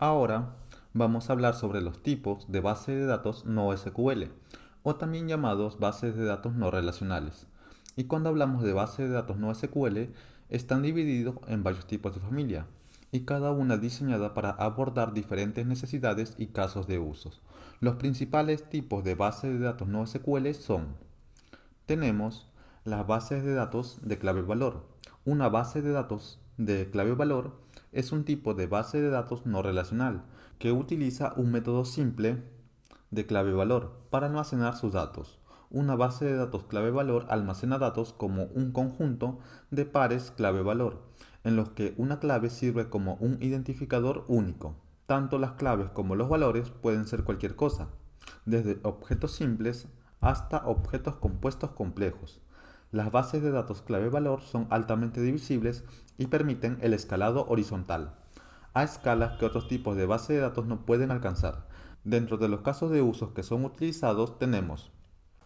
Ahora vamos a hablar sobre los tipos de base de datos no SQL, o también llamados bases de datos no relacionales. Y cuando hablamos de bases de datos no SQL, están divididos en varios tipos de familia, y cada una diseñada para abordar diferentes necesidades y casos de usos. Los principales tipos de bases de datos no SQL son: tenemos las bases de datos de clave valor. Una base de datos de clave valor es un tipo de base de datos no relacional que utiliza un método simple de clave valor para almacenar sus datos. Una base de datos clave valor almacena datos como un conjunto de pares clave valor, en los que una clave sirve como un identificador único. Tanto las claves como los valores pueden ser cualquier cosa, desde objetos simples hasta objetos compuestos complejos. Las bases de datos clave-valor son altamente divisibles y permiten el escalado horizontal, a escalas que otros tipos de base de datos no pueden alcanzar. Dentro de los casos de usos que son utilizados tenemos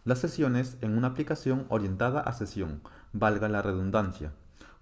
las sesiones en una aplicación orientada a sesión, valga la redundancia,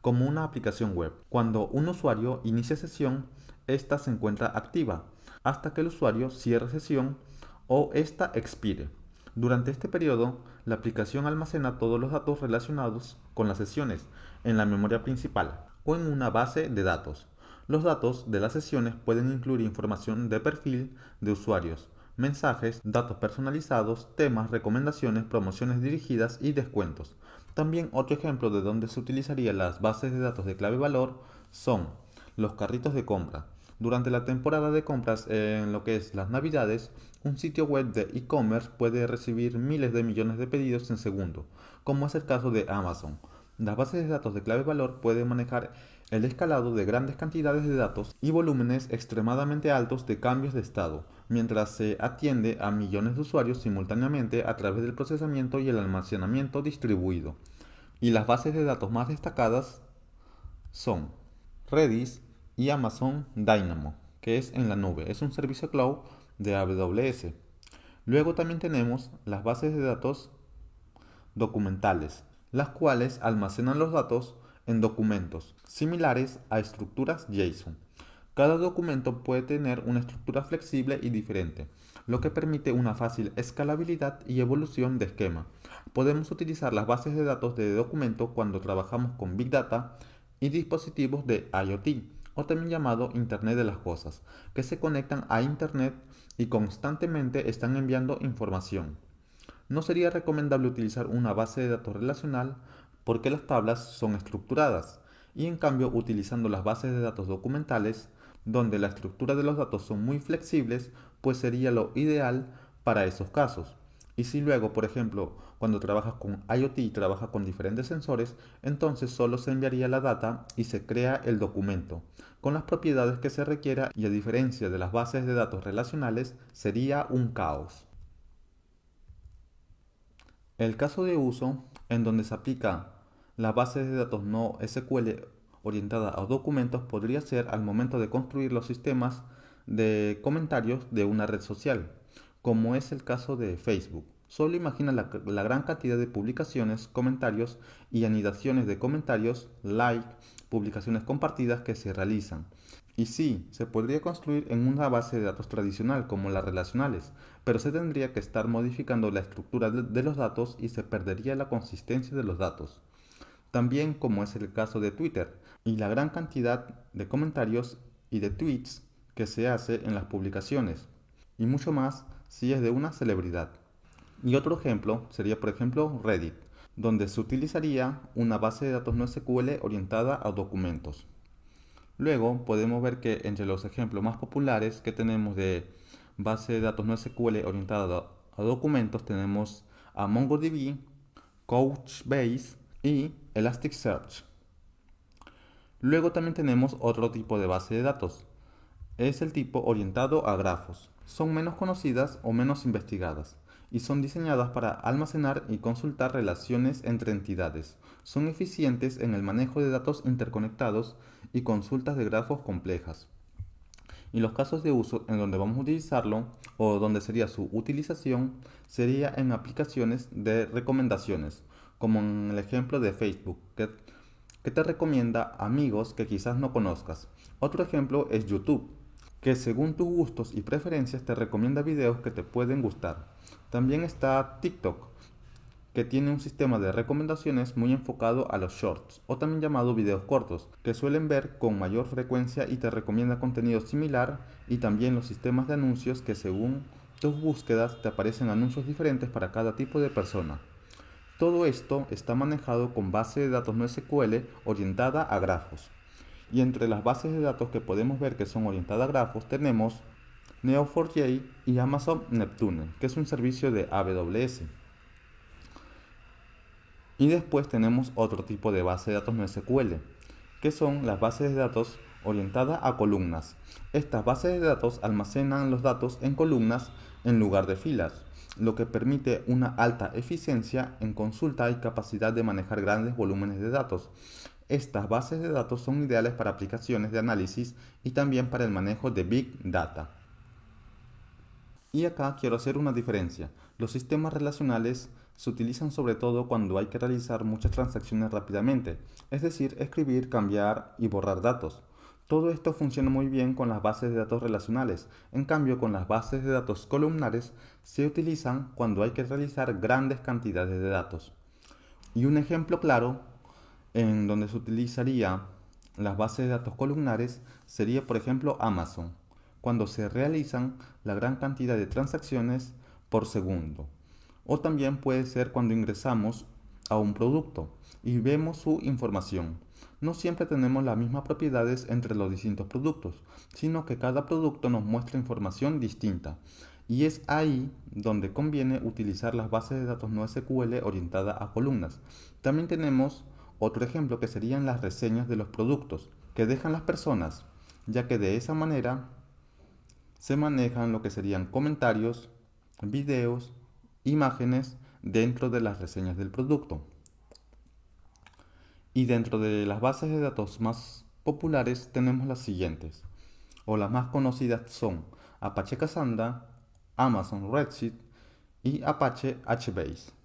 como una aplicación web. Cuando un usuario inicia sesión, ésta se encuentra activa hasta que el usuario cierre sesión o ésta expire. Durante este periodo, la aplicación almacena todos los datos relacionados con las sesiones en la memoria principal o en una base de datos. Los datos de las sesiones pueden incluir información de perfil de usuarios, mensajes, datos personalizados, temas, recomendaciones, promociones dirigidas y descuentos. También otro ejemplo de donde se utilizarían las bases de datos de clave valor son los carritos de compra. Durante la temporada de compras en lo que es las navidades, un sitio web de e-commerce puede recibir miles de millones de pedidos en segundo, como es el caso de Amazon. Las bases de datos de clave valor pueden manejar el escalado de grandes cantidades de datos y volúmenes extremadamente altos de cambios de estado, mientras se atiende a millones de usuarios simultáneamente a través del procesamiento y el almacenamiento distribuido. Y las bases de datos más destacadas son Redis y Amazon Dynamo, que es en la nube, es un servicio cloud de AWS. Luego también tenemos las bases de datos documentales, las cuales almacenan los datos en documentos similares a estructuras JSON. Cada documento puede tener una estructura flexible y diferente, lo que permite una fácil escalabilidad y evolución de esquema. Podemos utilizar las bases de datos de documento cuando trabajamos con Big Data y dispositivos de IoT, o también llamado Internet de las Cosas, que se conectan a Internet y constantemente están enviando información. No sería recomendable utilizar una base de datos relacional porque las tablas son estructuradas y en cambio utilizando las bases de datos documentales donde la estructura de los datos son muy flexibles, pues sería lo ideal para esos casos. Y si luego, por ejemplo, cuando trabajas con IoT y trabajas con diferentes sensores, entonces solo se enviaría la data y se crea el documento, con las propiedades que se requiera, y a diferencia de las bases de datos relacionales, sería un caos. El caso de uso en donde se aplica las bases de datos no SQL orientada a documentos podría ser al momento de construir los sistemas de comentarios de una red social, como es el caso de Facebook. Solo imagina la gran cantidad de publicaciones, comentarios y anidaciones de comentarios, like, publicaciones compartidas que se realizan. Y sí, se podría construir en una base de datos tradicional como las relacionales, pero se tendría que estar modificando la estructura de los datos y se perdería la consistencia de los datos. También como es el caso de Twitter y la gran cantidad de comentarios y de tweets que se hace en las publicaciones, y mucho más si es de una celebridad. Y otro ejemplo sería por ejemplo Reddit, donde se utilizaría una base de datos no SQL orientada a documentos. Luego podemos ver que entre los ejemplos más populares que tenemos de base de datos no SQL orientada a documentos tenemos a MongoDB, Couchbase y Elasticsearch. Luego también tenemos otro tipo de base de datos. Es el tipo orientado a grafos. Son menos conocidas o menos investigadas y son diseñadas para almacenar y consultar relaciones entre entidades. Son eficientes en el manejo de datos interconectados y consultas de grafos complejas. Y los casos de uso en donde vamos a utilizarlo o donde sería su utilización sería en aplicaciones de recomendaciones, como en el ejemplo de Facebook, que te recomienda amigos que quizás no conozcas. Otro ejemplo es YouTube, que según tus gustos y preferencias te recomienda videos que te pueden gustar. También está TikTok, que tiene un sistema de recomendaciones muy enfocado a los shorts, o también llamado videos cortos, que suelen ver con mayor frecuencia y te recomienda contenido similar, y también los sistemas de anuncios que según tus búsquedas te aparecen anuncios diferentes para cada tipo de persona. Todo esto está manejado con base de datos NoSQL orientada a grafos. Y entre las bases de datos que podemos ver que son orientadas a grafos tenemos Neo4j y Amazon Neptune, que es un servicio de AWS. Y después tenemos otro tipo de base de datos NoSQL, que son las bases de datos orientadas a columnas. Estas bases de datos almacenan los datos en columnas en lugar de filas, lo que permite una alta eficiencia en consulta y capacidad de manejar grandes volúmenes de datos. Estas bases de datos son ideales para aplicaciones de análisis y también para el manejo de Big Data. Y acá quiero hacer una diferencia. Los sistemas relacionales se utilizan sobre todo cuando hay que realizar muchas transacciones rápidamente, es decir, escribir, cambiar y borrar datos. Todo esto funciona muy bien con las bases de datos relacionales. En cambio, con las bases de datos columnares se utilizan cuando hay que realizar grandes cantidades de datos. Y un ejemplo claro en donde se utilizaría las bases de datos columnares sería, por ejemplo, Amazon, cuando se realizan la gran cantidad de transacciones por segundo. O también puede ser cuando ingresamos a un producto y vemos su información. No siempre tenemos las mismas propiedades entre los distintos productos, sino que cada producto nos muestra información distinta. Y es ahí donde conviene utilizar las bases de datos NoSQL orientadas a columnas. También tenemos otro ejemplo que serían las reseñas de los productos que dejan las personas, ya que de esa manera se manejan lo que serían comentarios, videos, imágenes dentro de las reseñas del producto. Y dentro de las bases de datos más populares tenemos las siguientes, o las más conocidas son Apache Cassandra, Amazon Redshift y Apache HBase.